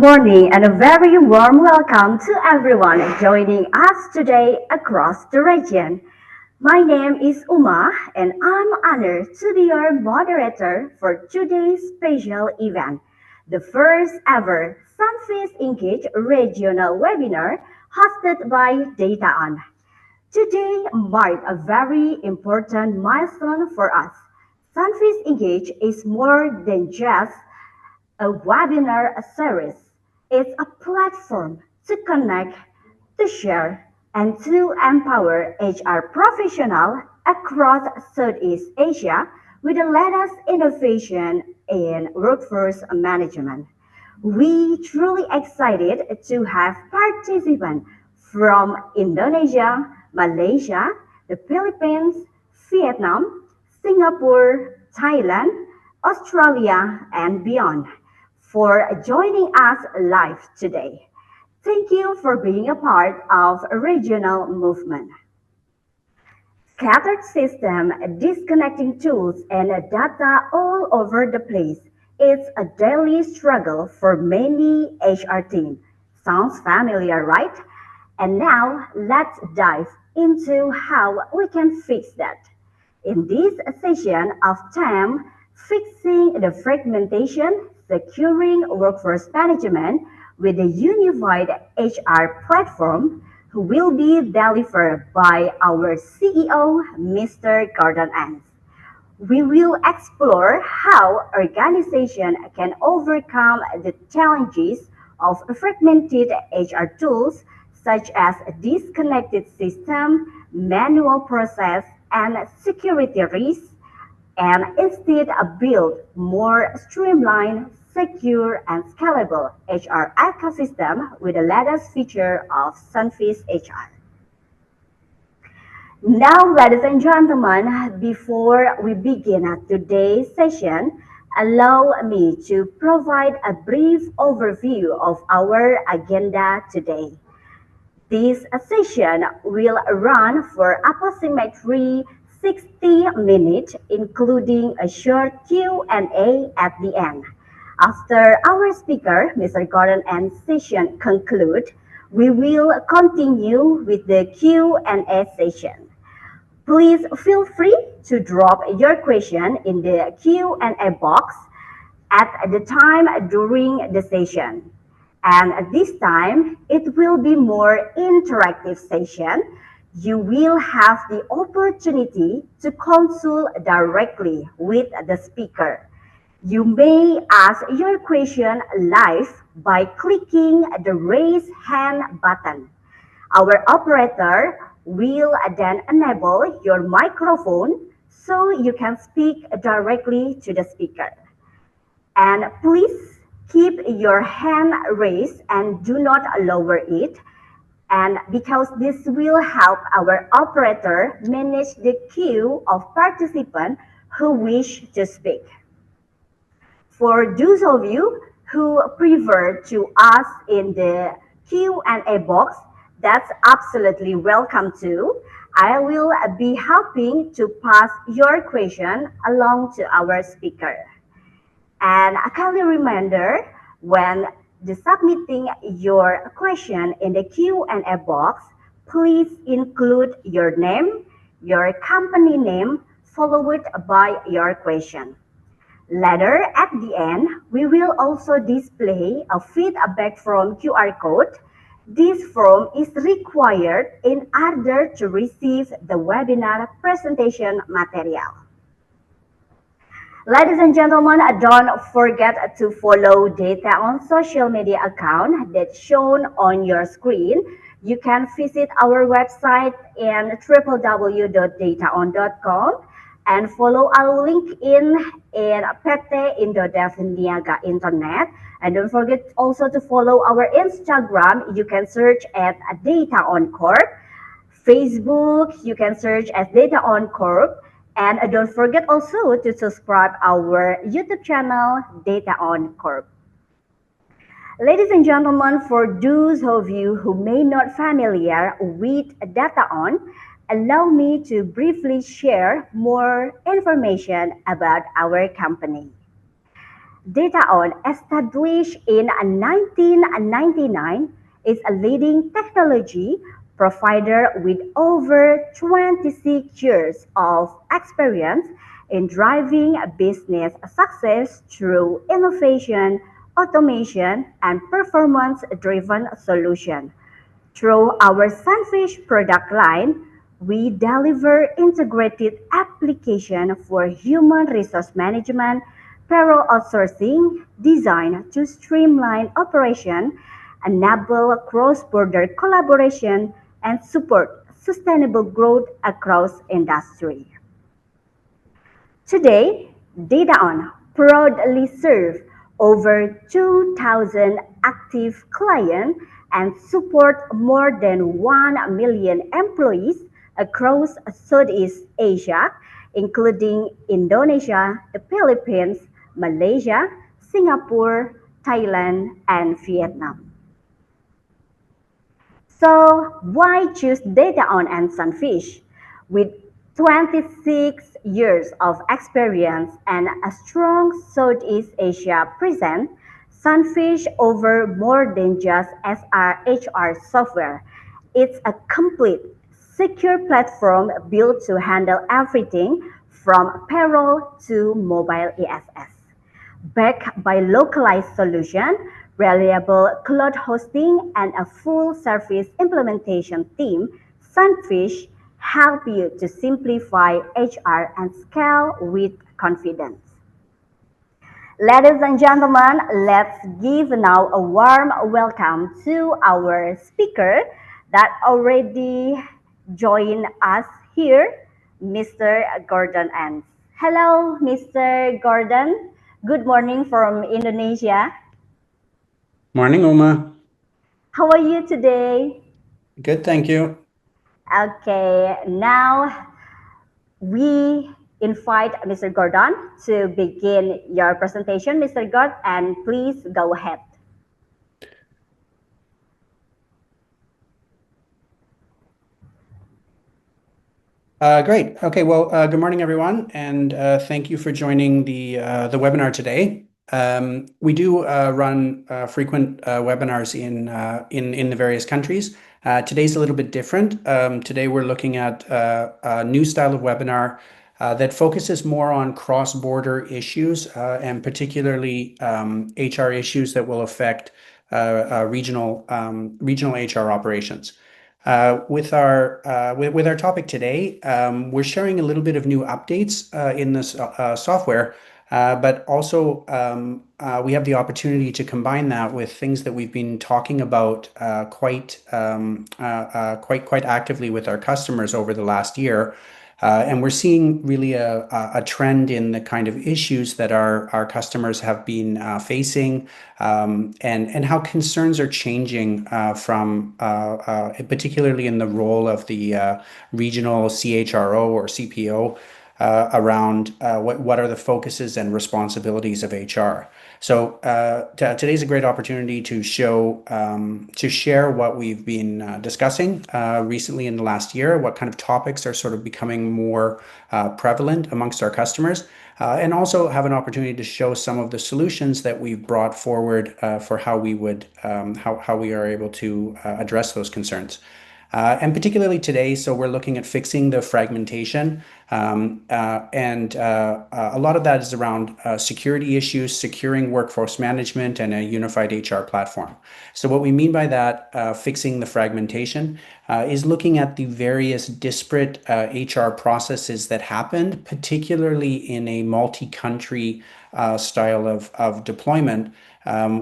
morning and a very warm welcome to everyone joining us today across the region. My name is Uma and I'm honored to be your moderator for today's special event, the first ever SunFish Engage regional webinar hosted by DataOn. Today marked a very important milestone for us. Sunfish Engage is more than just a webinar series. It's a platform to connect, to share, and to empower HR professionals across Southeast Asia with the latest innovation in workforce management. We truly excited to have participants from Indonesia, Malaysia, the Philippines, Vietnam, Singapore, Thailand, Australia, and beyond for joining us live today. Thank you for being a part of a regional movement. Scattered system, disconnecting tools, and data all over the place. It's a daily struggle for many HR teams. Sounds familiar, right? And now let's dive into how we can fix that. In this session of time, fixing the fragmentation, securing workforce management with a unified HR platform will be delivered by our CEO, Mr. Gordon Ans. We will explore how organizations can overcome the challenges of fragmented HR tools such as disconnected system, manual process, and security risks, and instead build more streamlined, secure, and scalable HR ecosystem with the latest feature of Sunfish HR. Now, ladies and gentlemen, before we begin today's session, allow me to provide a brief overview of our agenda today. This session will run for approximately 60 minutes, including a short Q&A at the end. After our speaker, Mr. Gordon and session conclude, we will continue with the Q&A session. Please feel free to drop your question in the Q&A box at the time during the session. And this time, it will be more interactive session. You will have the opportunity to consult directly with the speaker. You may ask your question live by clicking the raise hand button. Our operator will then enable your microphone so you can speak directly to the speaker. And please keep your hand raised and do not lower it. And because this will help our operator manage the queue of participants who wish to speak. For those of you who prefer to ask in the Q&A box, that's absolutely welcome too. I will be helping to pass your question along to our speaker. And a kindly reminder, when submitting your question in the Q&A box, please include your name, your company name, followed by your question. Later, at the end, we will also display a feedback from QR code. This form is required in order to receive the webinar presentation material. Ladies and gentlemen, don't forget to follow Data on social media account that's shown on your screen. You can visit our website in www.dataon.com and follow our LinkedIn in PT Indodev Niaga Internet. And don't forget also to follow our Instagram. You can search at Data on Corp. Facebook, you can search as Data on Corp. And don't forget also to subscribe our YouTube channel, Data on Corp. Ladies and gentlemen, for those of you who may not familiar with Data on, allow me to briefly share more information about our company. DataOn, established in 1999, is a leading technology provider with over 26 years of experience in driving business success through innovation, automation, and performance-driven solutions. Through our SunFish product line, we deliver integrated application for human resource management, payroll outsourcing, designed to streamline operation, enable cross-border collaboration, and support sustainable growth across industry. Today, DataOn proudly serves over 2,000 active clients and support more than 1 million employees across Southeast Asia, including Indonesia, the Philippines, Malaysia, Singapore, Thailand, and Vietnam. So why choose DataOn and SunFish? With 26 years of experience and a strong Southeast Asia presence, SunFish over more than just HR software. It's a complete, secure platform built to handle everything from payroll to mobile ESS. Backed by localized solution, reliable cloud hosting, and a full service implementation team, Sunfish help you to simplify HR and scale with confidence. Ladies and gentlemen, let's give now a warm welcome to our speaker that already joined us here, Mr. Gordon Ans. Hello, Mr. Gordon. Good morning from Indonesia. Morning, Uma. How are you today? Good, thank you. Okay, now we invite Mr. Gordon to begin your presentation. Mr. Gordon, and please go ahead. Great. Okay. Well, good morning, everyone, and thank you for joining the webinar today. We do run frequent webinars in the various countries. Today's a little bit different. Today we're looking at a new style of webinar that focuses more on cross-border issues and particularly HR issues that will affect regional HR operations. With our topic today, we're sharing a little bit of new updates in this software, but also we have the opportunity to combine that with things that we've been talking about quite actively with our customers over the last year. And we're seeing really a trend in the kind of issues that our customers have been facing, and how concerns are changing from particularly in the role of the regional CHRO or CPO around what are the focuses and responsibilities of HR. So today's a great opportunity to share what we've been discussing recently in the last year, what kind of topics are sort of becoming more prevalent amongst our customers, and also have an opportunity to show some of the solutions that we've brought forward for how we are able to address those concerns. And particularly today, so we're looking at fixing the fragmentation, and a lot of that is around security issues, securing workforce management, and a unified HR platform. So what we mean by that, fixing the fragmentation, is looking at the various disparate HR processes that happened, particularly in a multi-country style of deployment,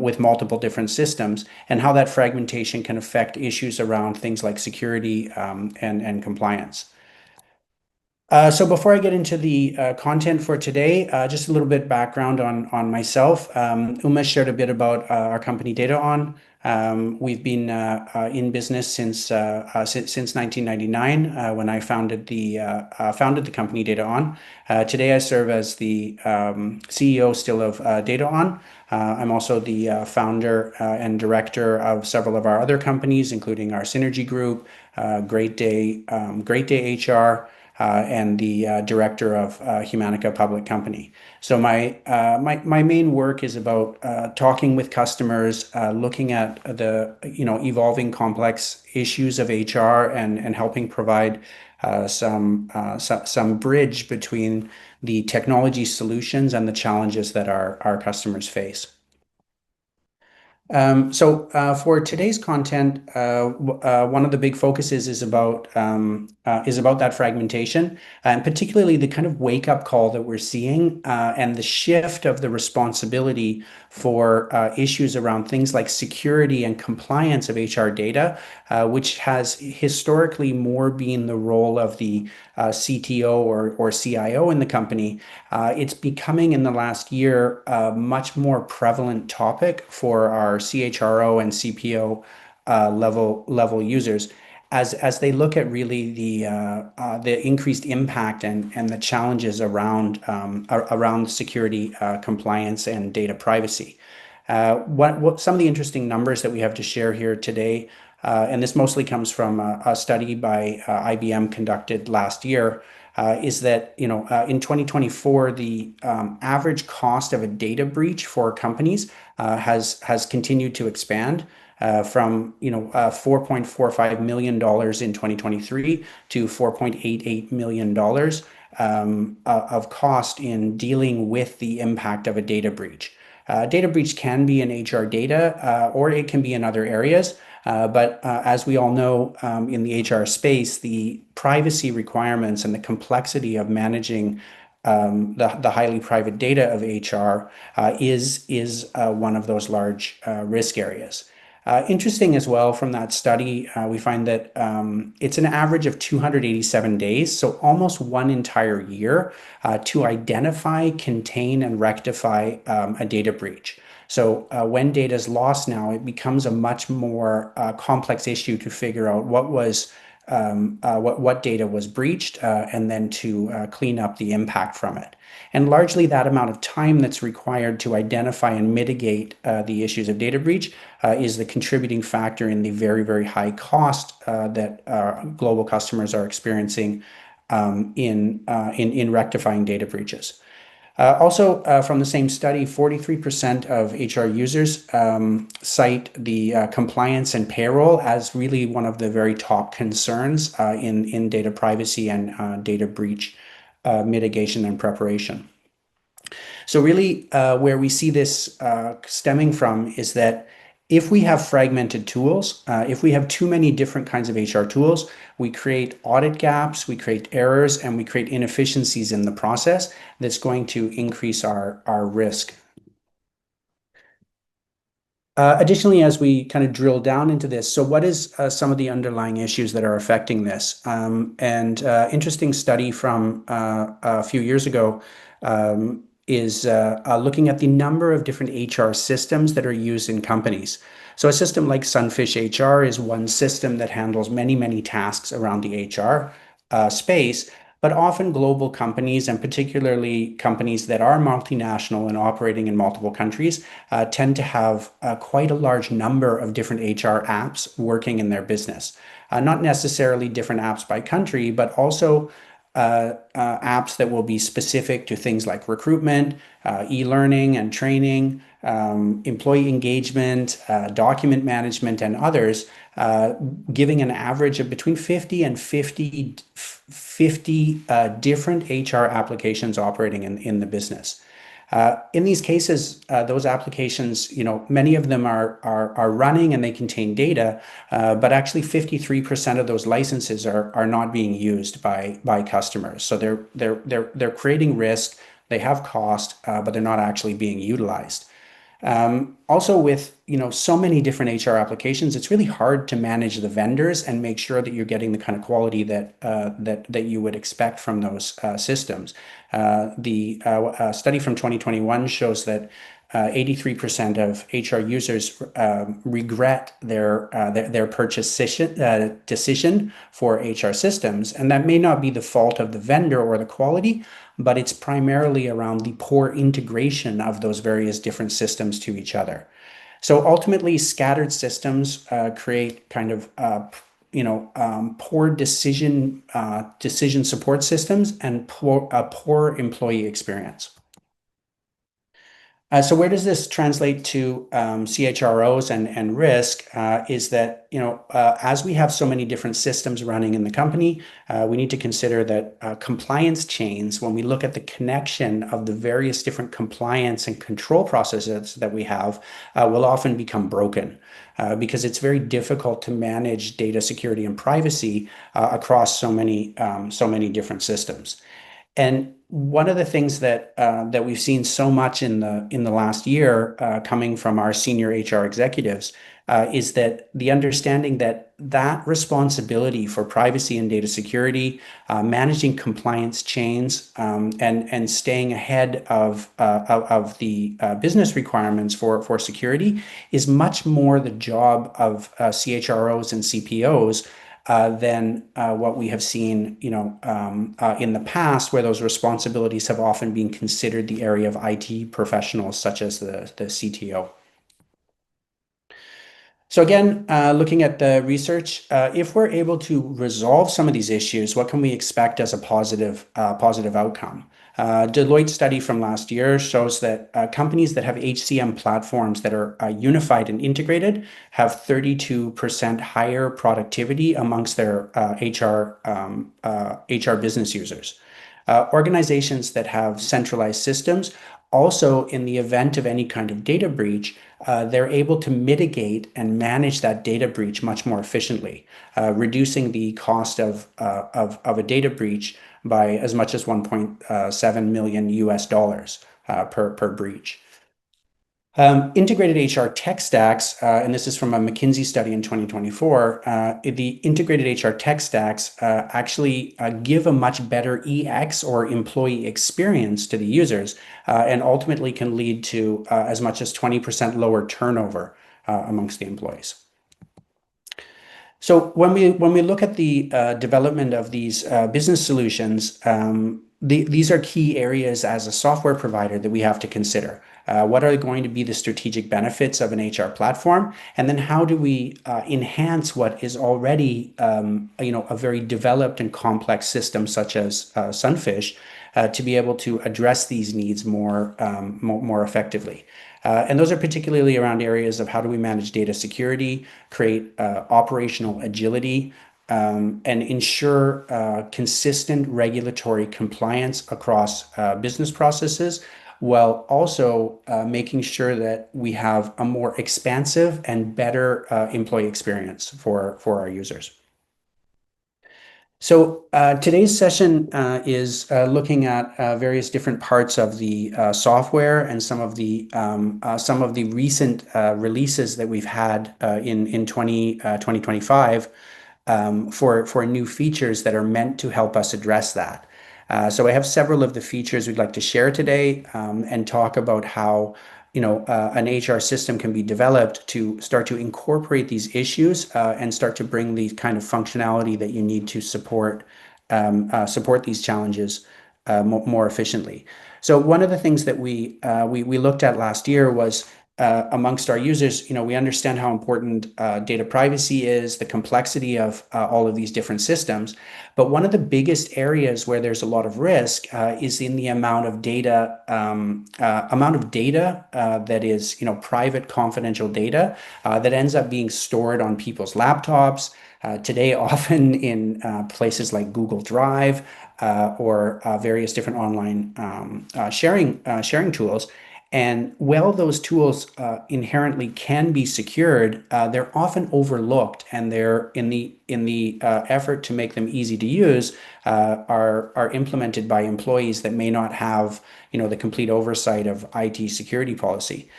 with multiple different systems, and how that fragmentation can affect issues around things like security and compliance. So before I get into the content for today, just a little bit background on myself. Uma shared a bit about our company DataOn. We've been in business since 1999 when I founded the company DataOn. Today I serve as the CEO still of DataOn. I'm also the founder and director of several of our other companies, including our Synergy Group, Great Day HR, and the director of Humanica Public Company. So my main work is about talking with customers, looking at the evolving complex issues of HR, and helping provide some bridge between the technology solutions and the challenges that our customers face. For today's content, one of the big focuses is about that fragmentation, and particularly the kind of wake-up call that we're seeing, and the shift of the responsibility for issues around things like security and compliance of HR data, which has historically more been the role of the CTO or CIO in the company. It's becoming in the last year a much more prevalent topic for our CHRO and CPO level users as they look at really the increased impact and the challenges around security, compliance, and data privacy. What some of the interesting numbers that we have to share here today, and this mostly comes from a study by IBM conducted last year, is that in 2024 the average cost of a data breach for companies has continued to expand from $4.45 million in 2023 to $4.88 million of cost in dealing with the impact of a data breach. Data breach can be in HR data, or it can be in other areas. But as we all know, in the HR space, the privacy requirements and the complexity of managing the highly private data of HR is one of those large risk areas. Interesting as well from that study, we find that it's an average of 287 days, so almost one entire year, to identify, contain, and rectify a data breach. So when data is lost now, it becomes a much more complex issue to figure out what data was breached, and then to clean up the impact from it. And largely that amount of time that's required to identify and mitigate the issues of data breach is the contributing factor in the very, very high cost that global customers are experiencing in rectifying data breaches. Also, from the same study, 43% of HR users cite the compliance and payroll as really one of the very top concerns in data privacy and data breach mitigation and preparation. So really, where we see this stemming from is that if we have fragmented tools, if we have too many different kinds of HR tools, we create audit gaps, we create errors, and we create inefficiencies in the process that's going to increase our risk. Additionally, as we kind of drill down into this, so what is some of the underlying issues that are affecting this? Interesting study from a few years ago is looking at the number of different HR systems that are used in companies. So a system like SunFish HR is one system that handles many, many tasks around the HR space, but often global companies, and particularly companies that are multinational and operating in multiple countries, tend to have quite a large number of different HR apps working in their business. Not necessarily different apps by country, but also apps that will be specific to things like recruitment, e-learning and training, employee engagement, document management, and others, giving an average of between 50 and 50 different HR applications operating in the business. In these cases, those applications, many of them are running and they contain data, but actually 53% of those licenses are not being used by customers. So they're creating risk, they have cost, but they're not actually being utilized. Also with so many different HR applications, it's really hard to manage the vendors and make sure that you're getting the kind of quality that you would expect from those systems. The study from 2021 shows that 83% of HR users regret their purchase decision for HR systems, and that may not be the fault of the vendor or the quality, but it's primarily around the poor integration of those various different systems to each other. So ultimately, scattered systems create kind of poor decision support systems and poor employee experience. So where does this translate to CHROs and risk? Is that as we have so many different systems running in the company, we need to consider that compliance chains, when we look at the connection of the various different compliance and control processes that we have, will often become broken. Because it's very difficult to manage data security and privacy across so many different systems. And one of the things that we've seen so much in the last year, coming from our senior HR executives, is that the understanding that responsibility for privacy and data security, managing compliance chains, and staying ahead of the business requirements for security is much more the job of CHROs and CPOs than what we have seen, in the past, where those responsibilities have often been considered the area of IT professionals, such as the CTO. So again, looking at the research, if we're able to resolve some of these issues, what can we expect as a positive outcome? Deloitte study from last year shows that companies that have HCM platforms that are unified and integrated have 32% higher productivity amongst their HR business users. Organizations that have centralized systems also, in the event of any kind of data breach, they're able to mitigate and manage that data breach much more efficiently, reducing the cost of a data breach by as much as 1.7 million US dollars per breach. Integrated HR tech stacks, and this is from a McKinsey study in 2024, the integrated HR tech stacks actually give a much better EX or employee experience to the users, and ultimately can lead to as much as 20% lower turnover amongst the employees. So when we look at the development of these business solutions, these are key areas as a software provider that we have to consider. What are going to be the strategic benefits of an HR platform? And then how do we enhance what is already a very developed and complex system such as SunFish to be able to address these needs more effectively? And those are particularly around areas of how do we manage data security, create operational agility, and ensure consistent regulatory compliance across business processes, while also making sure that we have a more expansive and better employee experience for our users. So today's session is looking at various different parts of the software and some of the recent releases that we've had in 2025 for new features that are meant to help us address that. So I have several of the features we'd like to share today, and talk about how an HR system can be developed to start to incorporate these issues and start to bring the kind of functionality that you need to support these challenges more efficiently. So one of the things that we looked at last year was, amongst our users, we understand how important data privacy is, the complexity of all of these different systems. But one of the biggest areas where there's a lot of risk is in the amount of data that is, private, confidential data that ends up being stored on people's laptops today, often in places like Google Drive or various different online sharing tools. And while those tools inherently can be secured, they're often overlooked, and they're in the effort to make them easy to use, are implemented by employees that may not have the complete oversight of IT security policy.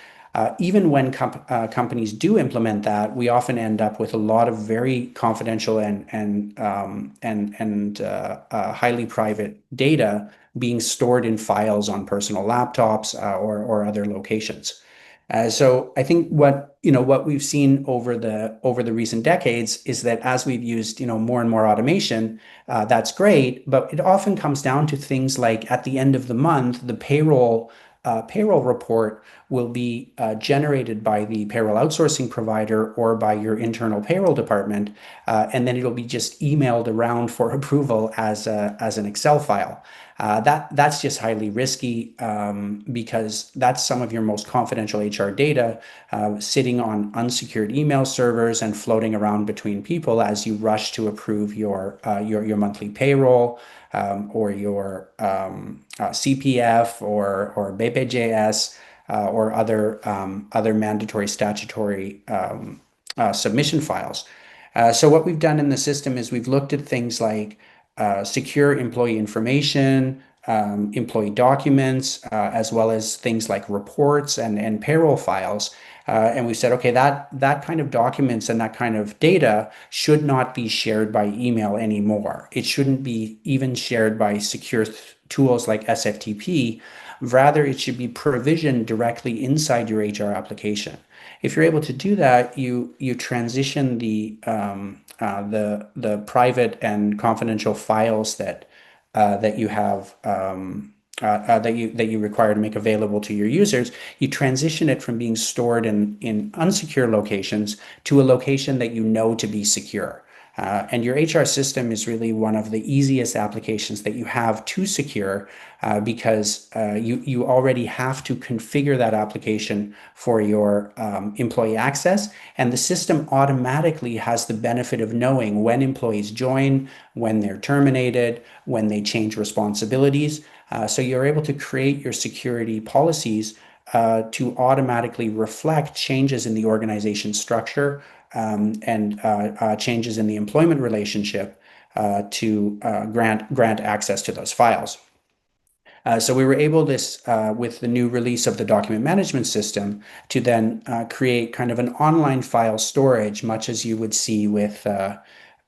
Even when companies do implement that, we often end up with a lot of very confidential and highly private data being stored in files on personal laptops or other locations. So I think what we've seen over the recent decades is that as we've used more and more automation, that's great, but it often comes down to things like at the end of the month, the payroll payroll report will be generated by the payroll outsourcing provider or by your internal payroll department, and then it'll be just emailed around for approval as an Excel file. That's just highly risky because that's some of your most confidential HR data sitting on unsecured email servers and floating around between people as you rush to approve your monthly payroll or your CPF or BPJS or other mandatory statutory submission files. So what we've done in the system is we've looked at things like secure employee information, employee documents, as well as things like reports and payroll files. And we said, okay, that kind of documents and that kind of data should not be shared by email anymore. It shouldn't be even shared by secure tools like SFTP. Rather, it should be provisioned directly inside your HR application. If you're able to do that, you transition the private and confidential files that you have that you require to make available to your users. You transition it from being stored in unsecure locations to a location that you know to be secure. And your HR system is really one of the easiest applications that you have to secure because you already have to configure that application for your employee access. And the system automatically has the benefit of knowing when employees join, when they're terminated, when they change responsibilities. So you're able to create your security policies to automatically reflect changes in the organization structure and changes in the employment relationship to grant access to those files. So we were able with the new release of the document management system to then create kind of an online file storage, much as you would see with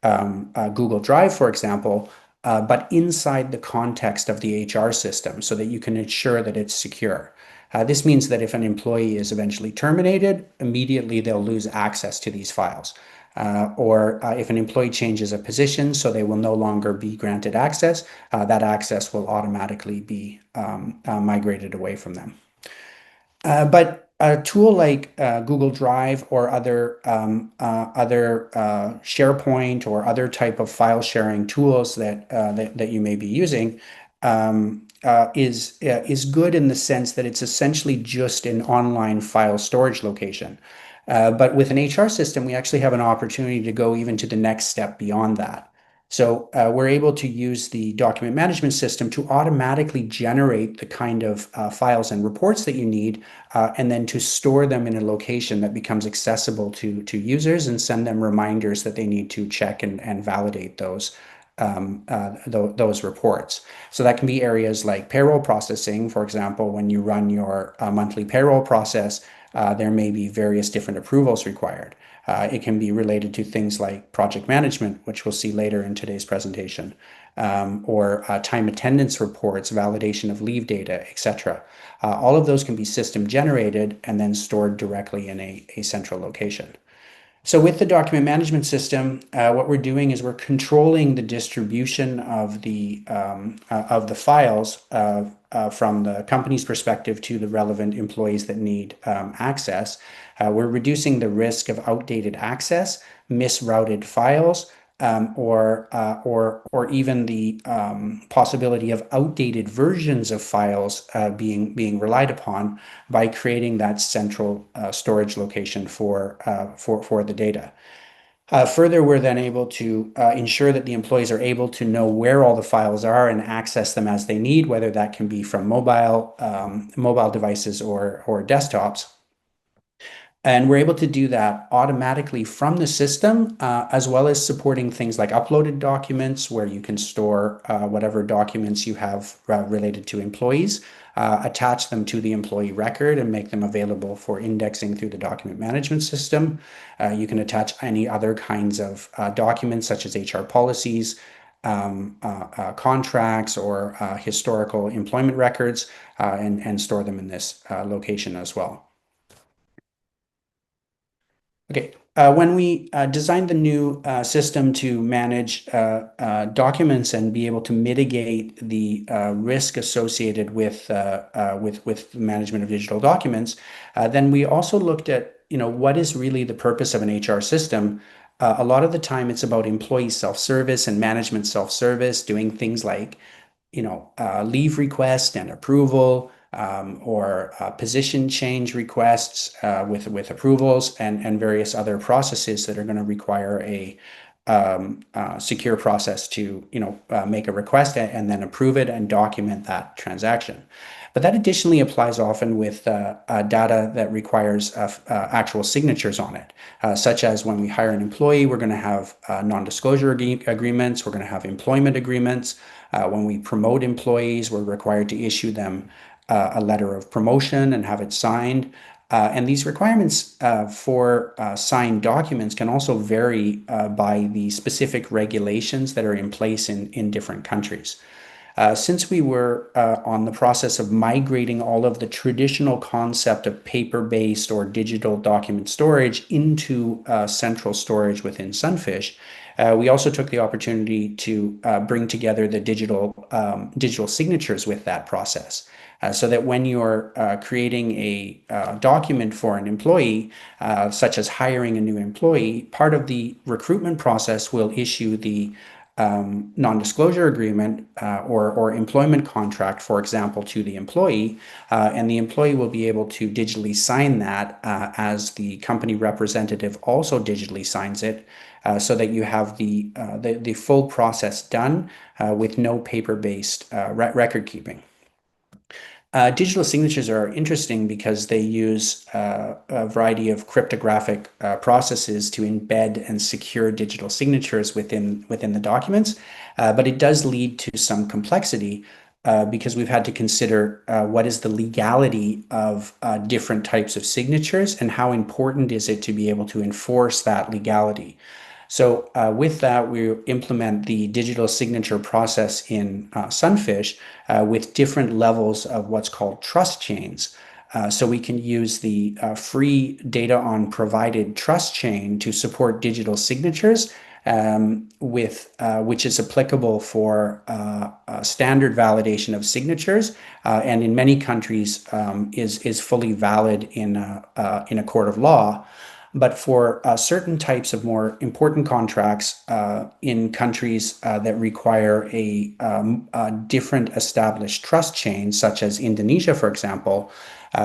Google Drive, for example, but inside the context of the HR system so that you can ensure that it's secure. This means that if an employee is eventually terminated, immediately they'll lose access to these files. Or if an employee changes a position, so they will no longer be granted access, that access will automatically be migrated away from them. But a tool like Google Drive or other SharePoint or other type of file sharing tools that you may be using is good in the sense that it's essentially just an online file storage location. But with an HR system, we actually have an opportunity to go even to the next step beyond that. So we're able to use the document management system to automatically generate the kind of files and reports that you need, and then to store them in a location that becomes accessible to users and send them reminders that they need to check and validate those reports. So that can be areas like payroll processing. For example, when you run your monthly payroll process, there may be various different approvals required. It can be related to things like project management, which we'll see later in today's presentation, or time attendance reports, validation of leave data, etc. All of those can be system generated and then stored directly in a central location. So with the document management system, what we're doing is we're controlling the distribution of the files from the company's perspective to the relevant employees that need access. We're reducing the risk of outdated access, misrouted files, or even the possibility of outdated versions of files being relied upon by creating that central storage location for the data. Further, we're then able to ensure that the employees are able to know where all the files are and access them as they need, whether that can be from mobile devices or desktops. And we're able to do that automatically from the system, as well as supporting things like uploaded documents where you can store whatever documents you have related to employees, attach them to the employee record and make them available for indexing through the document management system. You can attach any other kinds of documents such as HR policies, contracts, or historical employment records, and store them in this location as well. Okay, When we designed the new system to manage documents and be able to mitigate the risk associated with management of digital documents, then we also looked at, what is really the purpose of an HR system. A lot of the time, it's about employee self-service and management self-service, doing things like leave request and approval, or position change requests with approvals and various other processes that are going to require a secure process to make a request and then approve it and document that transaction. But that additionally applies often with data that requires actual signatures on it, such as when we hire an employee, we're going to have non-disclosure agreements, we're going to have employment agreements. When we promote employees, we're required to issue them a letter of promotion and have it signed. And these requirements for signed documents can also vary by the specific regulations that are in place in different countries. Since we were on the process of migrating all of the traditional concept of paper-based or digital document storage into central storage within SunFish, we also took the opportunity to bring together the digital signatures with that process. So that when you're creating a document for an employee, such as hiring a new employee, part of the recruitment process will issue the non-disclosure agreement or employment contract, for example, to the employee, and the employee will be able to digitally sign that as the company representative also digitally signs it, so that you have the full process done with no paper-based record keeping. Digital signatures are interesting because they use a variety of cryptographic processes to embed and secure digital signatures within the documents, but it does lead to some complexity because we've had to consider what is the legality of different types of signatures and how important is it to be able to enforce that legality. So with that, we implement the digital signature process in SunFish with different levels of what's called trust chains. So we can use the free data on provided trust chain to support digital signatures, which is applicable for standard validation of signatures, and in many countries is fully valid in a court of law. But for certain types of more important contracts in countries that require a different established trust chain, such as Indonesia, for example,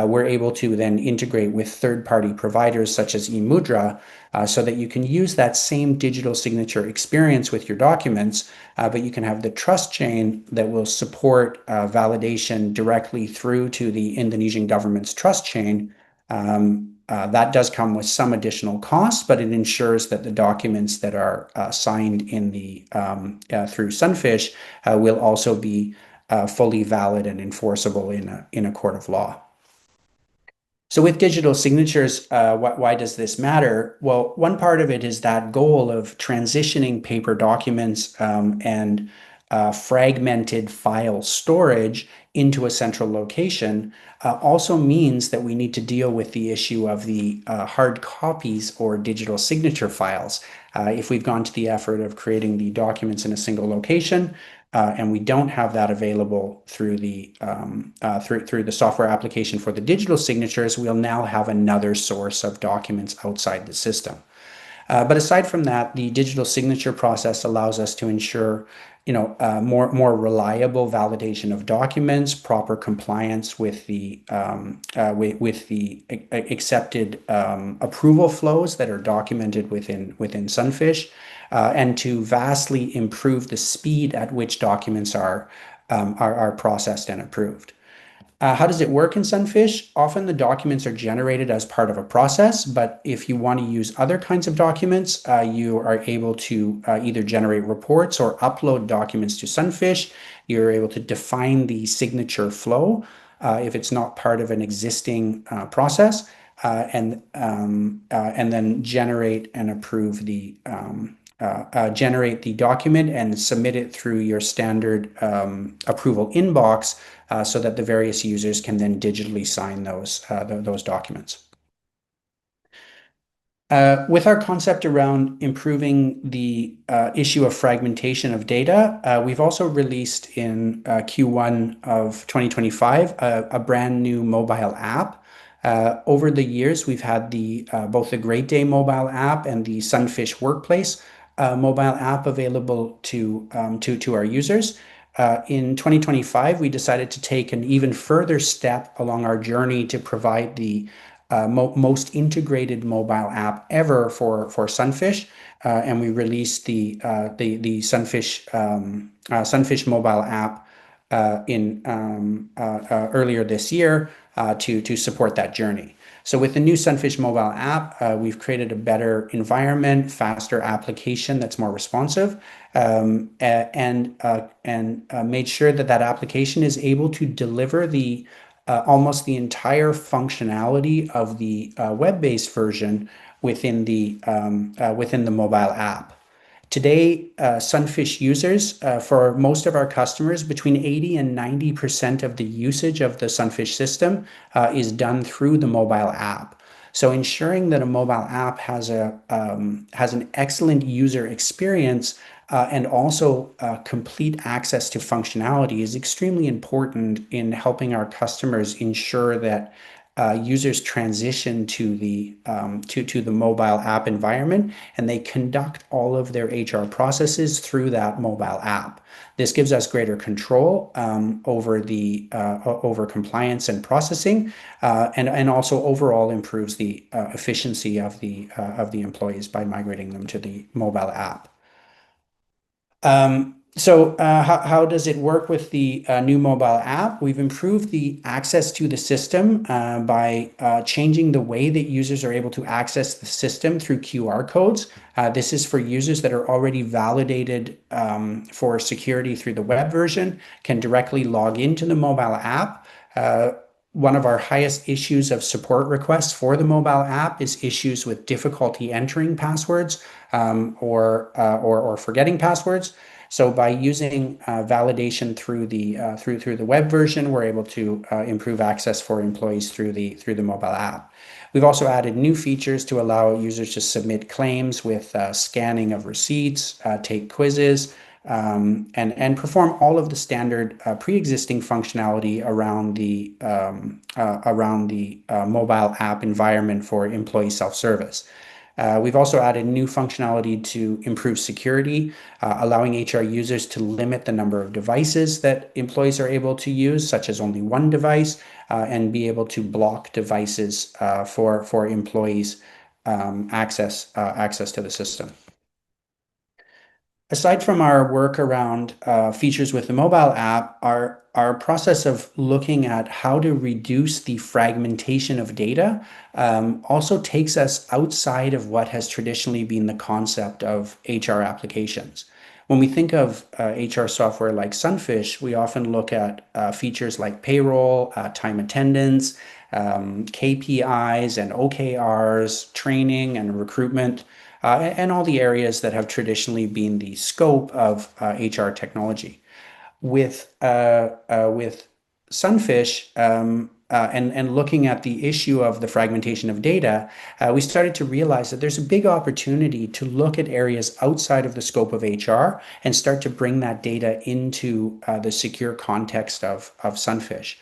we're able to then integrate with third-party providers such as eMudra, so that you can use that same digital signature experience with your documents, but you can have the trust chain that will support validation directly through to the Indonesian government's trust chain. That does come with some additional costs, but it ensures that the documents that are signed through SunFish will also be fully valid and enforceable in a court of law. So with digital signatures, why does this matter? Well, one part of it is that goal of transitioning paper documents and fragmented file storage into a central location also means that we need to deal with the issue of the hard copies or digital signature files. If we've gone to the effort of creating the documents in a single location, and we don't have that available through the software application for the digital signatures, we'll now have another source of documents outside the system. But aside from that, the digital signature process allows us to ensure, more reliable validation of documents, proper compliance with the accepted approval flows that are documented within SunFish, and to vastly improve the speed at which documents are processed and approved. How does it work in SunFish? Often the documents are generated as part of a process, but if you want to use other kinds of documents, you are able to either generate reports or upload documents to SunFish. You're able to define the signature flow if it's not part of an existing process, and then generate and approve generate the document and submit it through your standard approval inbox, so that the various users can then digitally sign those documents. With our concept around improving the issue of fragmentation of data, we've also released in Q1 of 2025 a brand new mobile app. Over the years, we've had both the Great Day mobile app and the SunFish Workplace mobile app available to our users. In 2025, we decided to take an even further step along our journey to provide the most integrated mobile app ever for SunFish, and we released the SunFish mobile app in earlier this year to support that journey. So with the new SunFish mobile app, we've created a better environment, faster application that's more responsive, and made sure that that application is able to deliver the almost the entire functionality of the web-based version within the mobile app. Today, SunFish users, for most of our customers, between 80 and 90% of the usage of the SunFish system is done through the mobile app. So ensuring that a mobile app has an excellent user experience and also complete access to functionality is extremely important in helping our customers ensure that users transition to the mobile app environment, and they conduct all of their HR processes through that mobile app. This gives us greater control over compliance and processing, and also overall improves the efficiency of the employees by migrating them to the mobile app. How does it work with the new mobile app? We've improved the access to the system by changing the way that users are able to access the system through QR codes. This is for users that are already validated for security through the web version, can directly log into the mobile app. One of our highest issues of support requests for the mobile app is issues with difficulty entering passwords or forgetting passwords. So by using validation through the web version, we're able to improve access for employees through the mobile app. We've also added new features to allow users to submit claims with scanning of receipts, take quizzes, and perform all of the standard pre-existing functionality around the mobile app environment for employee self-service. We've also added new functionality to improve security, allowing HR users to limit the number of devices that employees are able to use, such as only one device, and be able to block devices for employees' access to the system. Aside from our work around features with the mobile app, our process of looking at how to reduce the fragmentation of data also takes us outside of what has traditionally been the concept of HR applications. When we think of HR software like SunFish, we often look at features like payroll, time attendance, KPIs and OKRs, training and recruitment, and all the areas that have traditionally been the scope of HR technology. With SunFish and looking at the issue of the fragmentation of data, we started to realize that there's a big opportunity to look at areas outside of the scope of HR and start to bring that data into the secure context of SunFish.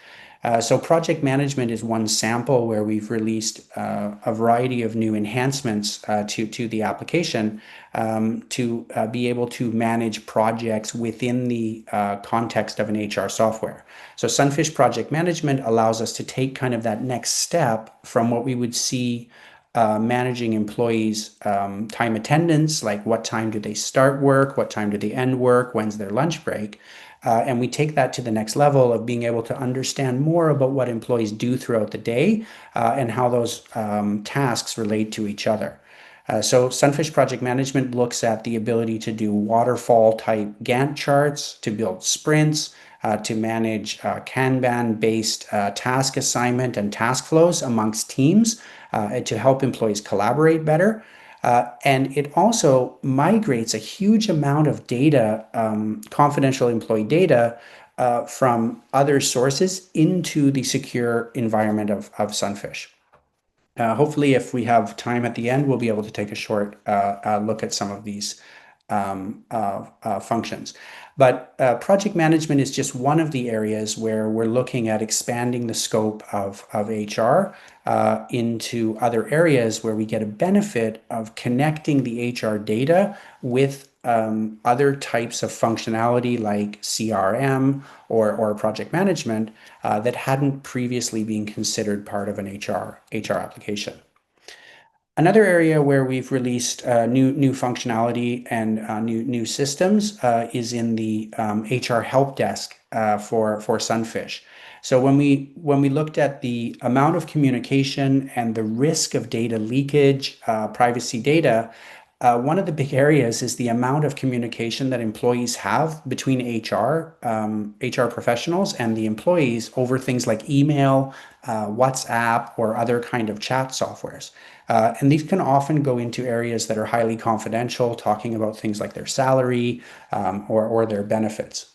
So project management is one sample where we've released a variety of new enhancements to the application to be able to manage projects within the context of an HR software. So SunFish Project Management allows us to take kind of that next step from what we would see managing employees' time attendance, like what time do they start work, what time do they end work, when's their lunch break. And we take that to the next level of being able to understand more about what employees do throughout the day and how those tasks relate to each other. So SunFish Project Management looks at the ability to do waterfall type Gantt charts, to build sprints, to manage Kanban-based task assignment and task flows amongst teams, to help employees collaborate better. And it also migrates a huge amount of data, confidential employee data, from other sources into the secure environment of SunFish. Hopefully, if we have time at the end, we'll be able to take a short look at some of these functions. But project management is just one of the areas where we're looking at expanding the scope of HR into other areas where we get a benefit of connecting the HR data with other types of functionality like CRM or project management that hadn't previously been considered part of an HR application. Another area where we've released new functionality and new systems is in the HR help desk for SunFish. So when we looked at the amount of communication and the risk of data leakage, privacy data, one of the big areas is the amount of communication that employees have between HR professionals and the employees over things like email, WhatsApp, or other kind of chat softwares. And these can often go into areas that are highly confidential, talking about things like their salary or their benefits.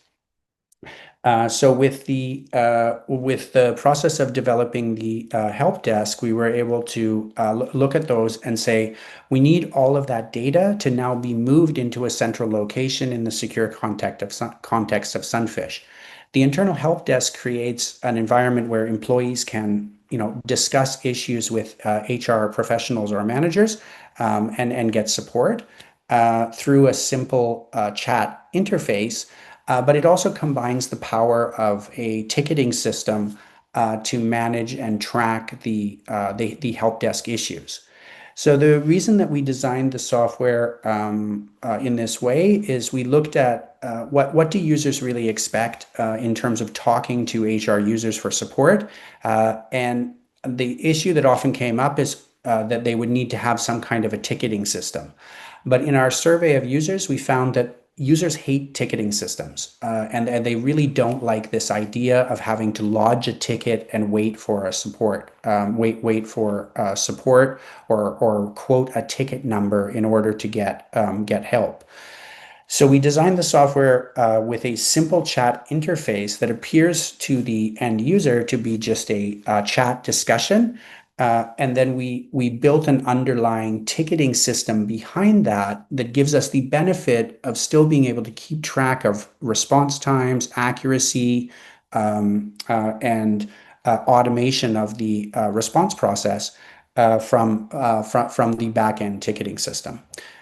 So with the process of developing the help desk, we were able to look at those and say we need all of that data to now be moved into a central location in the secure context of SunFish. The internal help desk creates an environment where employees can, discuss issues with HR professionals or managers and get support through a simple chat interface. But it also combines the power of a ticketing system to manage and track the help desk issues. So the reason that we designed the software in this way is we looked at what do users really expect in terms of talking to HR users for support, and the issue that often came up is that they would need to have some kind of a ticketing system. But in our survey of users, we found that users hate ticketing systems, and they really don't like this idea of having to lodge a ticket and wait for a support, wait for support or quote a ticket number in order to get help. So we designed the software with a simple chat interface that appears to the end user to be just a chat discussion. And then we built an underlying ticketing system behind that gives us the benefit of still being able to keep track of response times, accuracy, and automation of the response process from the back-end ticketing system.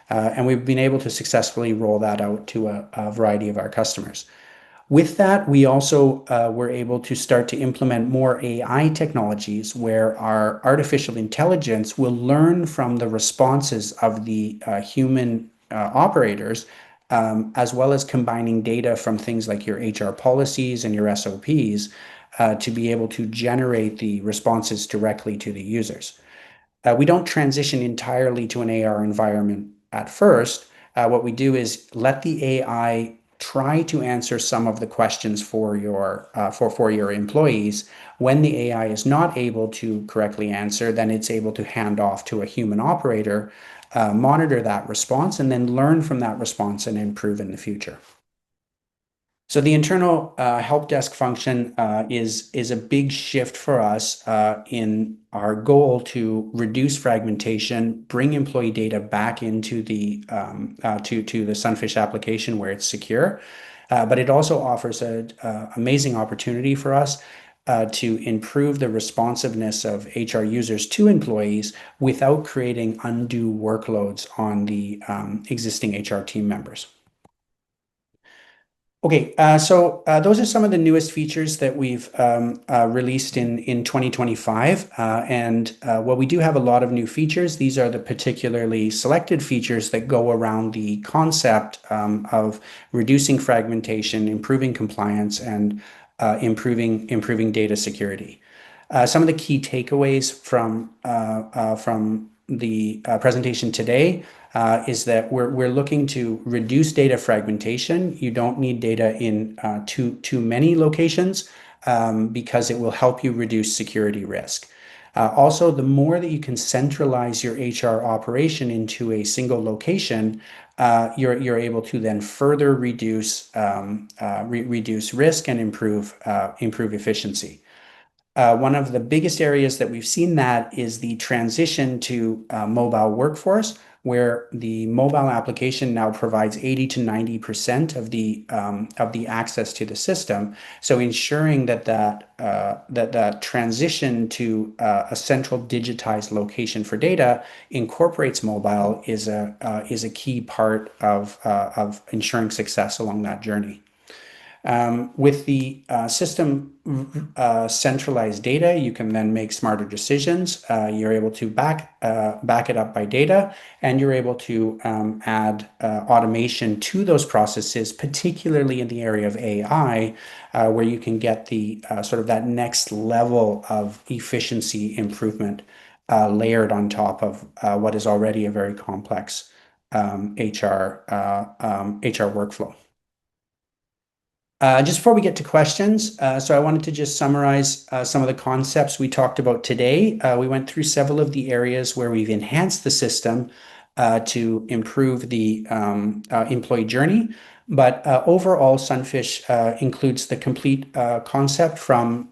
And we've been able to successfully roll that out to a variety of our customers. With that, we also were able to start to implement more AI technologies where our artificial intelligence will learn from the responses of the human operators, as well as combining data from things like your HR policies and your SOPs to be able to generate the responses directly to the users. We don't transition entirely to an AR environment at first. What we do is let the AI try to answer some of the questions for your employees. When the AI is not able to correctly answer, then it's able to hand off to a human operator, monitor that response, and then learn from that response and improve in the future. So the internal help desk function is a big shift for us in our goal to reduce fragmentation, bring employee data back into the to the SunFish application where it's secure. But it also offers an amazing opportunity for us to improve the responsiveness of HR users to employees without creating undue workloads on the existing HR team members. Okay, so those are some of the newest features that we've released in 2025. And while we do have a lot of new features, these are the particularly selected features that go around the concept of reducing fragmentation, improving compliance, and improving data security. Some of the key takeaways from the presentation today is that we're looking to reduce data fragmentation. You don't need data in too many locations because it will help you reduce security risk. Also, the more that you can centralize your HR operation into a single location, you're able to then further reduce risk and improve efficiency. One of the biggest areas that we've seen that is the transition to mobile workforce, where the mobile application now provides 80 to 90% of the access to the system. So ensuring that transition to a central digitized location for data incorporates mobile is a key part of ensuring success along that journey. With the system centralized data, you can then make smarter decisions. You're able to back it up by data, and you're able to add automation to those processes, particularly in the area of AI, where you can get the sort of that next level of efficiency improvement layered on top of what is already a very complex HR workflow. Just before we get to questions, so I wanted to just summarize some of the concepts we talked about today. We went through several of the areas where we've enhanced the system to improve the employee journey. But overall, SunFish includes the complete concept from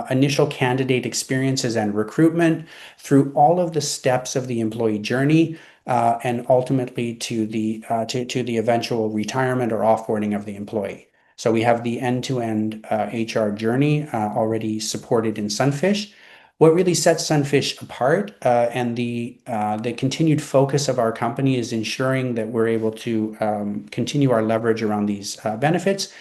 initial candidate experiences and recruitment through all of the steps of the employee journey, and ultimately to the eventual retirement or offboarding of the employee. So we have the end-to-end HR journey already supported in SunFish. What really sets SunFish apart, and the continued focus of our company, is ensuring that we're able to continue our leverage around these benefits,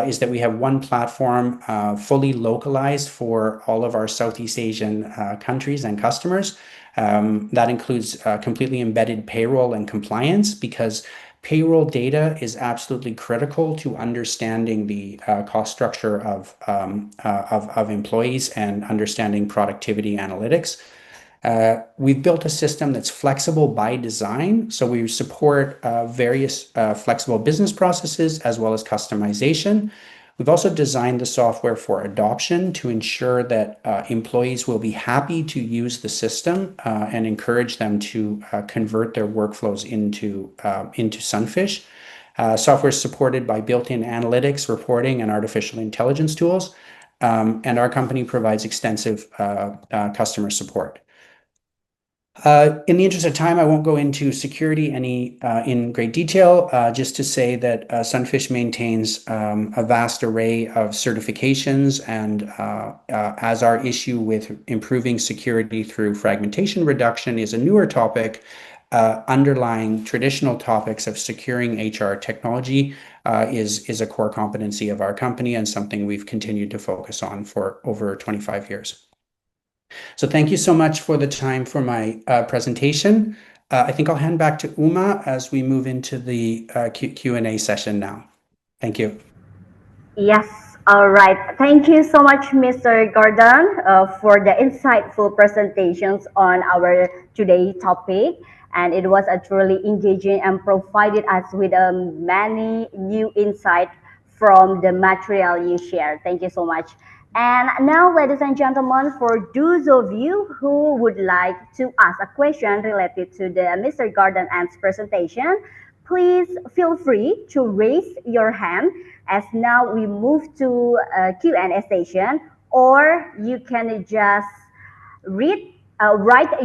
is that we have one platform fully localized for all of our Southeast Asian countries and customers. That includes completely embedded payroll and compliance, because payroll data is absolutely critical to understanding the cost structure of employees and understanding productivity analytics. We've built a system that's flexible by design, so we support various flexible business processes as well as customization. We've also designed the software for adoption to ensure that employees will be happy to use the system, and encourage them to convert their workflows into SunFish. Software is supported by built-in analytics, reporting, and artificial intelligence tools, and our company provides extensive customer support. In the interest of time, I won't go into security in great detail, just to say that SunFish maintains a vast array of certifications, and as our issue with improving security through fragmentation reduction is a newer topic, underlying traditional topics of securing HR technology is a core competency of our company and something we've continued to focus on for over 25 years. So thank you so much for the time for my presentation. I think I'll hand back to Uma as we move into the Q&A session now. Thank you. Yes, all right. Thank you so much, Mr. Gordon, for the insightful presentations on our today topic. And it was a truly engaging and provided us with many new insight from the material you shared. Thank you so much. And now, ladies and gentlemen, for those of you who would like to ask a question related to the Mr. Gordon Ant's presentation, please feel free to raise your hand, as now we move to a Q&A session, or you can just write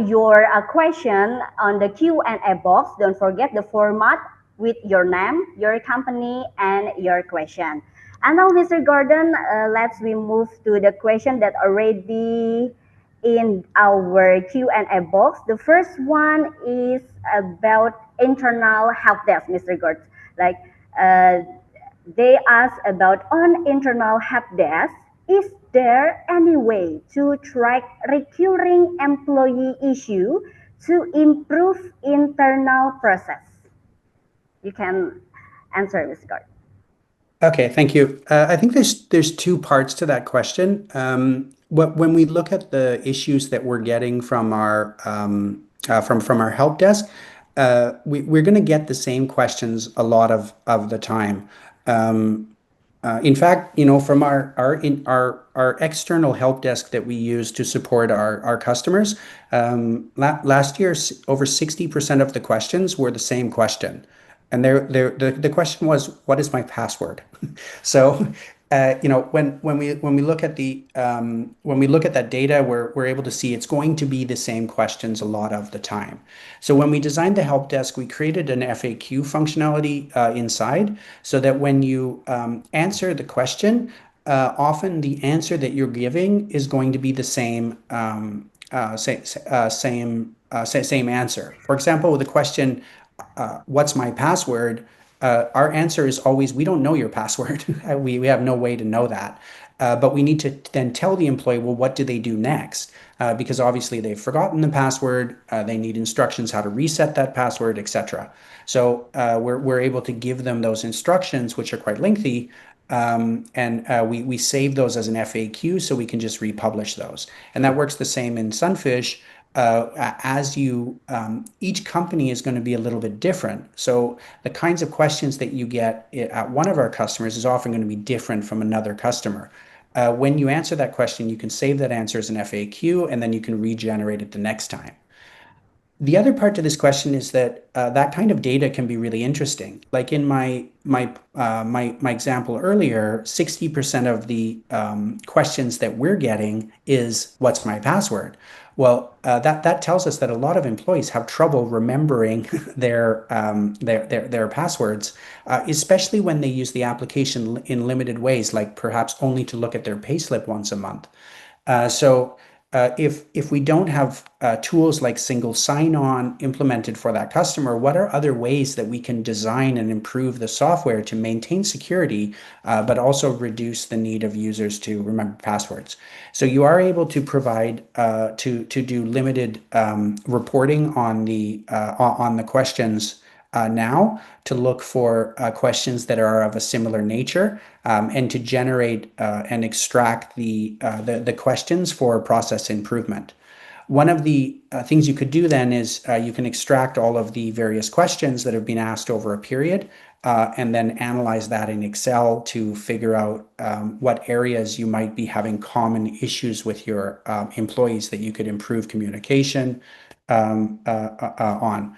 your question on the Q&A box. Don't forget the format with your name, your company, and your question. And now, Mr. Gordon, let's we move to the question that already in our Q&A box. The first one is about internal help desk, Mr. Gordon. Like they ask about on internal help desk, is there any way to track recurring employee issue to improve internal process? You can answer, Mr. Gordon. Okay, thank you. I think there's two parts to that question. When we look at the issues that we're getting from our help desk, we're going to get the same questions a lot of the time. In fact, from our external help desk that we use to support our customers, last year over 60% of the questions were the same question. And the question was, what is my password? So when we look at that data, we're able to see it's going to be the same questions a lot of the time. So when we designed the help desk, we created an FAQ functionality inside, so that when you answer the question, often the answer that you're giving is going to be the same answer. For example, with the question, "What's my password?" Our answer is always, "We don't know your password." We have no way to know that. But we need to then tell the employee, well, what do they do next? Because obviously they've forgotten the password, they need instructions how to reset that password, etc. So we're able to give them those instructions, which are quite lengthy, and we save those as an FAQ, so we can just republish those. And that works the same in SunFish. Each company is going to be a little bit different. So the kinds of questions that you get at one of our customers is often going to be different from another customer. When you answer that question, you can save that answer as an FAQ, and then you can regenerate it the next time. The other part to this question is that that kind of data can be really interesting. Like in my example earlier, 60% of the questions that we're getting is, "What's my password?" Well, that tells us that a lot of employees have trouble remembering their passwords, especially when they use the application in limited ways, like perhaps only to look at their payslip once a month. If we don't have tools like single sign-on implemented for that customer, what are other ways that we can design and improve the software to maintain security, but also reduce the need of users to remember passwords? So you are able to provide to do limited reporting on the questions now, to look for questions that are of a similar nature, and to generate and extract the questions for process improvement. One of the things you could do then is you can extract all of the various questions that have been asked over a period, and then analyze that in Excel to figure out what areas you might be having common issues with your employees that you could improve communication on.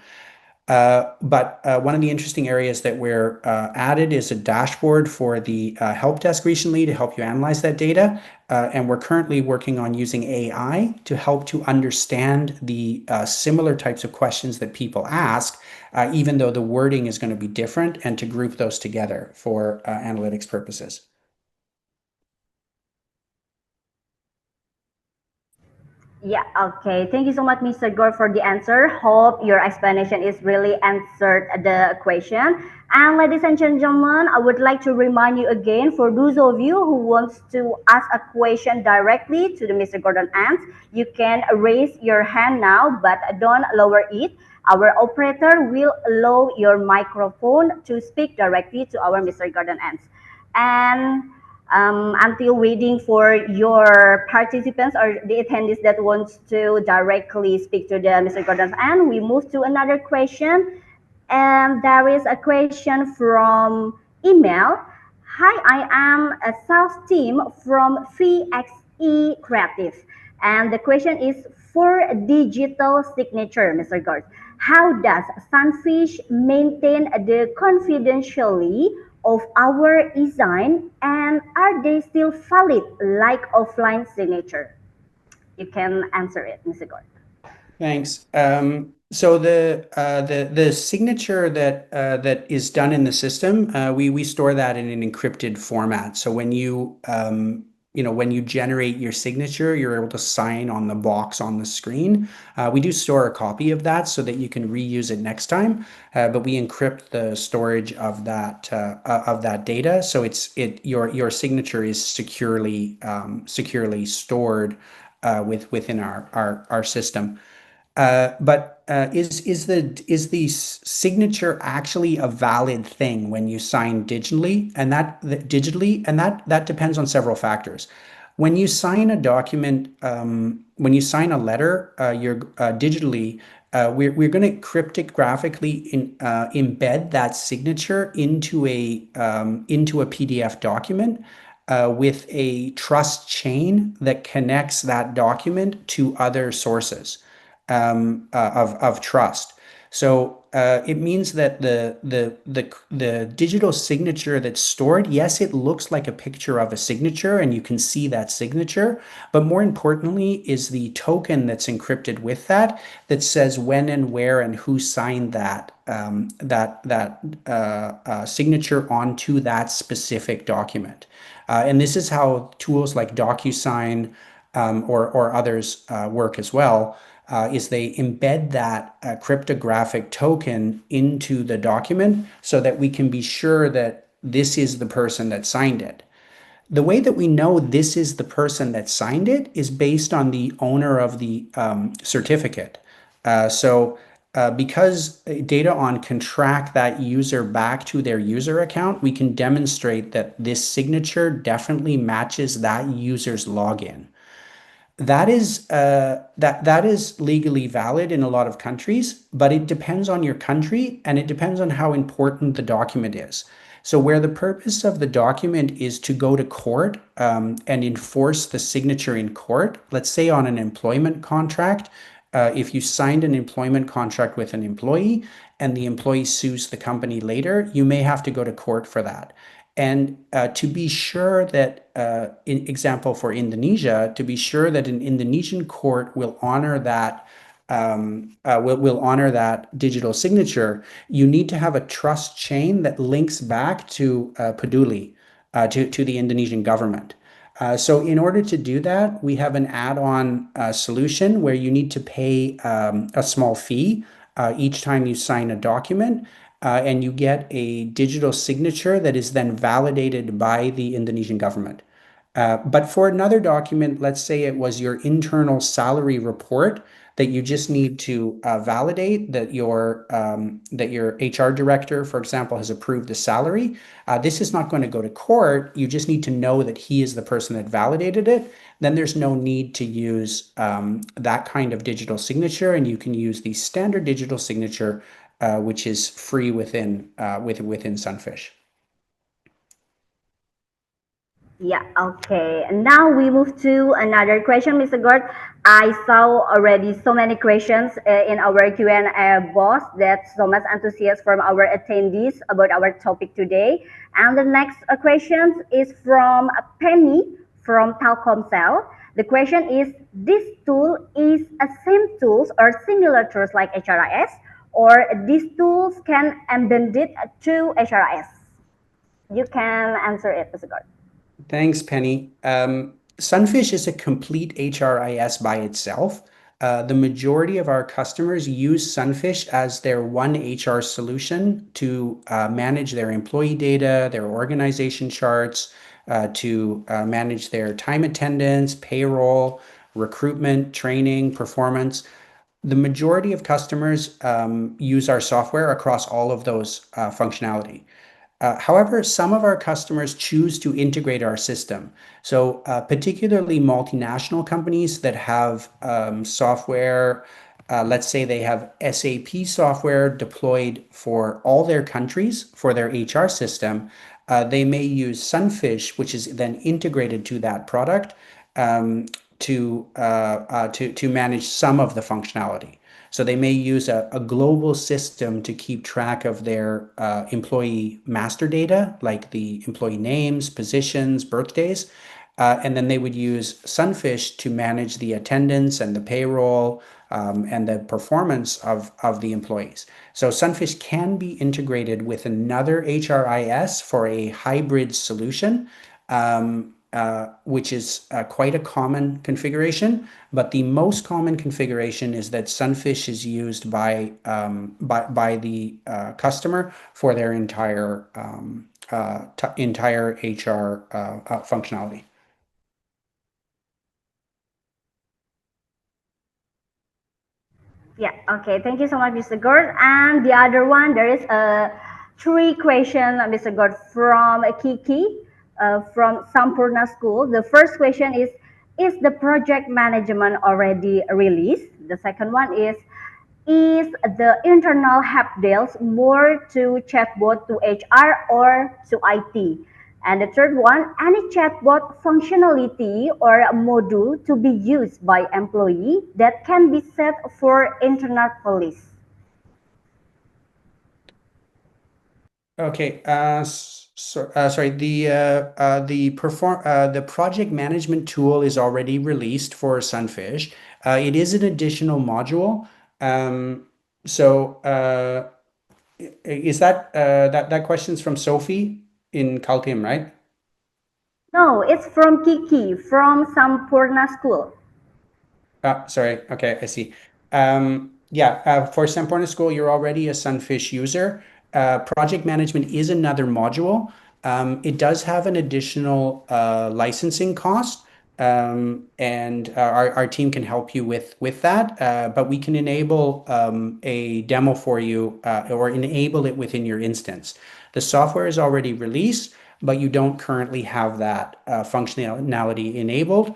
But one of the interesting areas that we're added is a dashboard for the help desk recently to help you analyze that data. And we're currently working on using AI to help to understand the similar types of questions that people ask, even though the wording is going to be different, and to group those together for analytics purposes. Yeah, okay. Thank you so much, Mr. Gore, for the answer. Hope your explanation is really answered the question. And ladies and gentlemen, I would like to remind you again, for those of you who wants to ask a question directly to the Mr. Gordon Ants, you can raise your hand now, but don't lower it. Our operator will allow your microphone to speak directly to our Mr. Gordon Ants. And until waiting for your participants or the attendees that wants to directly speak to the Mr. Gordon, and we move to another question. And there is a question from email. Hi, I am a sales team from 3XE Creative. And the question is, for digital signature, Mr. Gord, how does Sunfish maintain the confidentiality of our design, and are they still valid like offline signature? You can answer it, Mr. Gord. Thanks. So the signature that is done in the system, we store that in an encrypted format. So when you generate your signature, you're able to sign on the box on the screen. We do store a copy of that so that you can reuse it next time, but we encrypt the storage of that data, so your signature is securely stored within our system. But is the signature actually a valid thing when you sign digitally? And that depends on several factors. When you sign a document, when you sign a letter, you're digitally. We're going to cryptographically embed that signature into a PDF document, with a trust chain that connects that document to other sources of trust. So it means that the digital signature that's stored, yes, it looks like a picture of a signature and you can see that signature, but more importantly is the token that's encrypted with that that says when and where and who signed that signature onto that specific document. And this is how tools like DocuSign or others work as well, is they embed that cryptographic token into the document so that we can be sure that this is the person that signed it. The way that we know this is the person that signed it is based on the owner of the certificate. Because Data can track that user back to their user account, we can demonstrate that this signature definitely matches that user's login. That is legally valid in a lot of countries, but it depends on your country and it depends on how important the document is. So where the purpose of the document is to go to court and enforce the signature in court, let's say on an employment contract, if you signed an employment contract with an employee and the employee sues the company later, you may have to go to court for that. And to be sure that, in example for Indonesia, to be sure that an Indonesian court will honor that will honor that digital signature, you need to have a trust chain that links back to Peduli, to the Indonesian government. So in order to do that, we have an add-on solution where you need to pay a small fee each time you sign a document, and you get a digital signature that is then validated by the Indonesian government. But for another document, let's say it was your internal salary report that you just need to validate that your HR director, for example, has approved the salary. This is not going to go to court. You just need to know that he is the person that validated it. Then there's no need to use that kind of digital signature, and you can use the standard digital signature, which is free within SunFish. Yeah, okay. And now we move to another question, Mr. Gord. I saw already so many questions in our Q&A box. That's so much enthusiasm from our attendees about our topic today. And the next question is from Penny from Telkomsel. The question is, this tool is a same tools or similar tools like HRIS, or these tools can embed it to HRIS? You can answer it, Mr. Gord. Thanks, Penny. SunFish is a complete HRIS by itself. The majority of our customers use SunFish as their one HR solution to manage their employee data, their organization charts, to manage their time attendance, payroll, recruitment, training, performance. The majority of customers use our software across all of those functionality. However, some of our customers choose to integrate our system. So particularly multinational companies that have software, let's say they have SAP software deployed for all their countries for their HR system, they may use SunFish, which is then integrated to that product, to manage some of the functionality. So they may use a global system to keep track of their employee master data, like the employee names, positions, birthdays. And then they would use SunFish to manage the attendance and the payroll and the performance of the employees. So SunFish can be integrated with another HRIS for a hybrid solution, which is quite a common configuration. But the most common configuration is that SunFish is used by the customer for their entire HR functionality. Yeah, okay. Thank you so much, Mr. Gord. And the other one, there is a three question, Mr. Gord, from Kiki from Sampurna School. The first question is the project management already released? The second one is the internal help desk more to chatbot to HR or to IT? And the third one, any chatbot functionality or module to be used by employee that can be set for internal police? Okay. Sorry. The project management tool is already released for SunFish. It is an additional module. Um, so is that question's from Sophie in Calcium, right? No, it's from Kiki from Sampurna School. Sorry. Okay, I see. Yeah, for Samporna School, you're already a Sunfish user. Project management is another module. It does have an additional licensing cost, and our team can help you with that. But we can enable a demo for you or enable it within your instance. The software is already released, but you don't currently have that functionality enabled.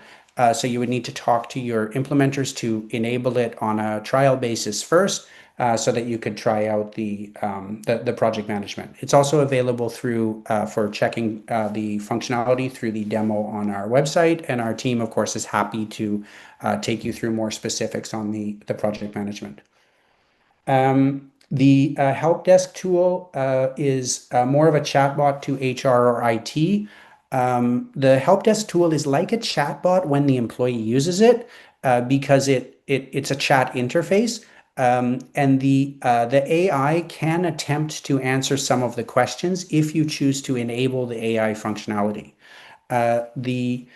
So you would need to talk to your implementers to enable it on a trial basis first, so that you could try out the project management. It's also available through for checking the functionality through the demo on our website, and our team, of course, is happy to take you through more specifics on the project management. The help desk tool is more of a chatbot to HR or IT. The help desk tool is like a chatbot when the employee uses it, because it's a chat interface. And the AI can attempt to answer some of the questions if you choose to enable the AI functionality. The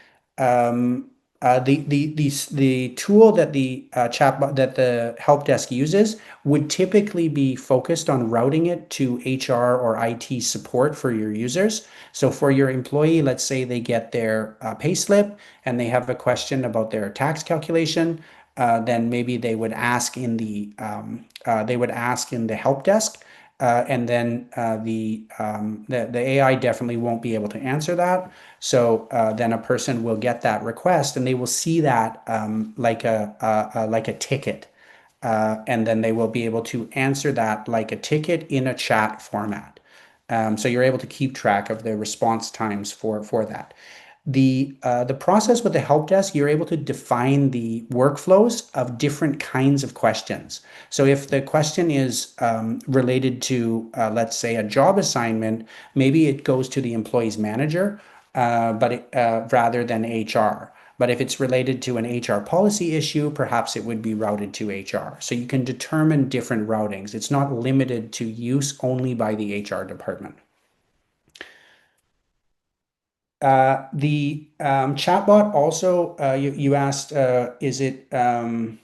the tool that the chatbot that the help desk uses would typically be focused on routing it to HR or IT support for your users. So for your employee, let's say they get their payslip and they have a question about their tax calculation, then maybe they would ask in the help desk, and then the AI definitely won't be able to answer that. So then a person will get that request, and they will see that like a ticket, and then they will be able to answer that like a ticket in a chat format. So you're able to keep track of the response times for that. The process with the help desk, you're able to define the workflows of different kinds of questions. So if the question is related to, let's say, a job assignment, maybe it goes to the employee's manager, rather than HR. But if it's related to an HR policy issue, perhaps it would be routed to HR. So you can determine different routings. It's not limited to use only by the HR department. The chatbot also, you asked, can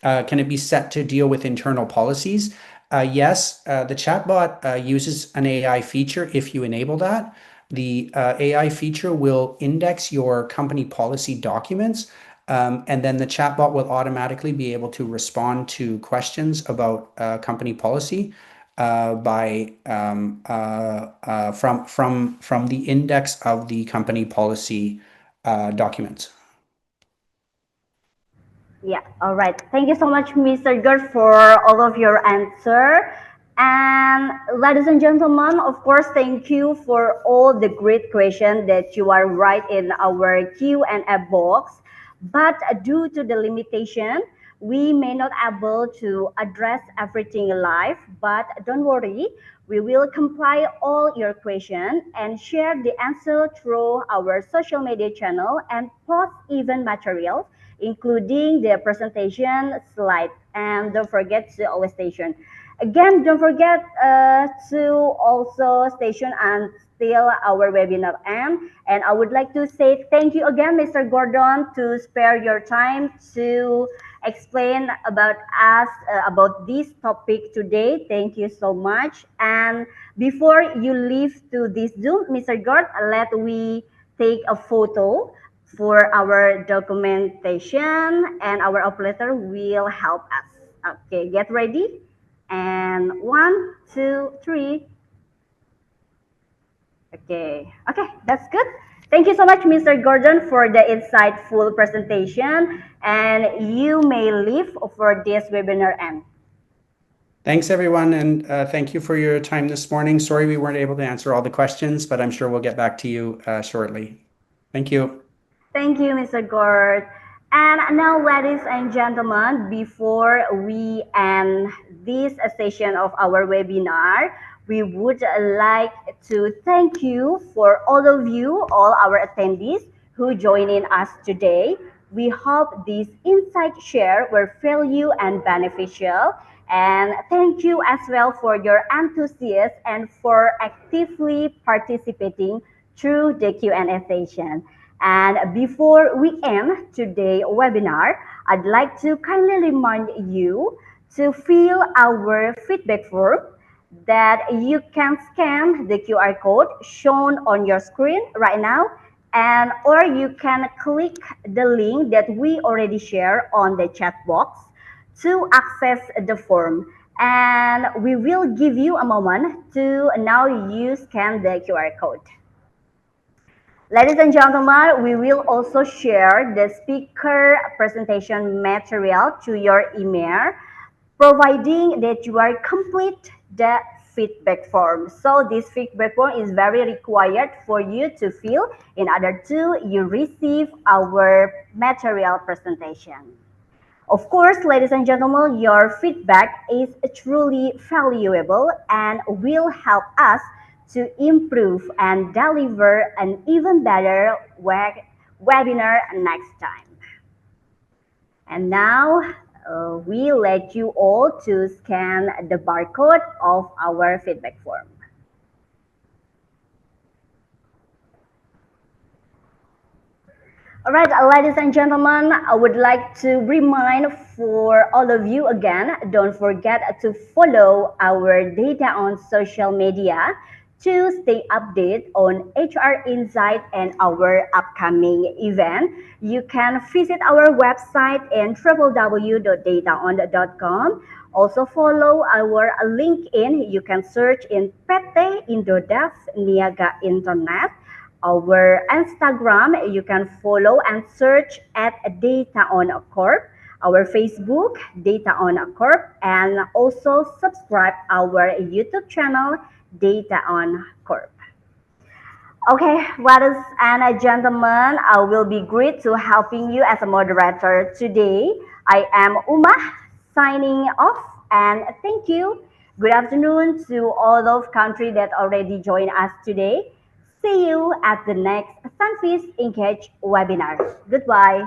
it be set to deal with internal policies? Yes, the chatbot uses an AI feature if you enable that. The AI feature will index your company policy documents, and then the chatbot will automatically be able to respond to questions about company policy by from the index of the company policy documents. Yeah, all right. Thank you so much, Mr. Gert, for all of your answer. And ladies and gentlemen, of course, thank you for all the great questions that you are right in our Q&A box. But due to the limitation, we may not able to address everything live. But don't worry, we will compile all your questions and share the answer through our social media channel and post even materials including the presentation slide. And don't forget to always station. Again, don't forget to also station until our webinar end. And I would like to say thank you again, Mr. Gordon, to spare your time to explain about us about this topic today. Thank you so much. And before you leave to this Zoom, Mr. Gord, let we take a photo for our documentation and our operator will help us. Okay, get ready. And one, two, three. Okay, that's good. Thank you so much, Mr. Gordon, for the insightful presentation. And you may leave for this webinar end. Thanks, everyone, and thank you for your time this morning. Sorry we weren't able to answer all the questions, but I'm sure we'll get back to you shortly. Thank you. Thank you, Mr. Gord. And now, ladies and gentlemen, before we end this session of our webinar, We would like to thank you for all of you, all our attendees who join in us today. We hope these insights share were value and beneficial. And thank you as well for your enthusiasm and for actively participating through the Q&A session. And before we end today's webinar, I'd like to kindly remind you to fill our feedback form that you can scan the QR code shown on your screen right now, and or you can click the link that we already shared on the chat box to access the form. And we will give you a moment to now you scan the QR code. Ladies and gentlemen, we will also share the speaker presentation material to your email, providing that you are complete the feedback form. So this feedback form is very required for you to fill in order to you receive our material presentation. Of course, ladies and gentlemen, your feedback is truly valuable and will help us to improve and deliver an even better webinar next time. And now we let you all to scan the barcode of our feedback form. All right, ladies and gentlemen, I would like to remind for all of you again, don't forget to follow our data on social media to stay updated on HR Insight and our upcoming event. You can visit our website in www.dataon.com. Also follow our LinkedIn. You can search in PT Indodev Niaga Internet. Our Instagram, you can follow and search at Data on Corp. Our Facebook, Data on Corp, and also subscribe our YouTube channel, Data on Corp. Okay, ladies and gentlemen, I will be great to helping you as a moderator today. I am Uma signing off, and thank you. Good afternoon to all those countries that already joined us today. See you at the next SunFish Engage webinar. Goodbye.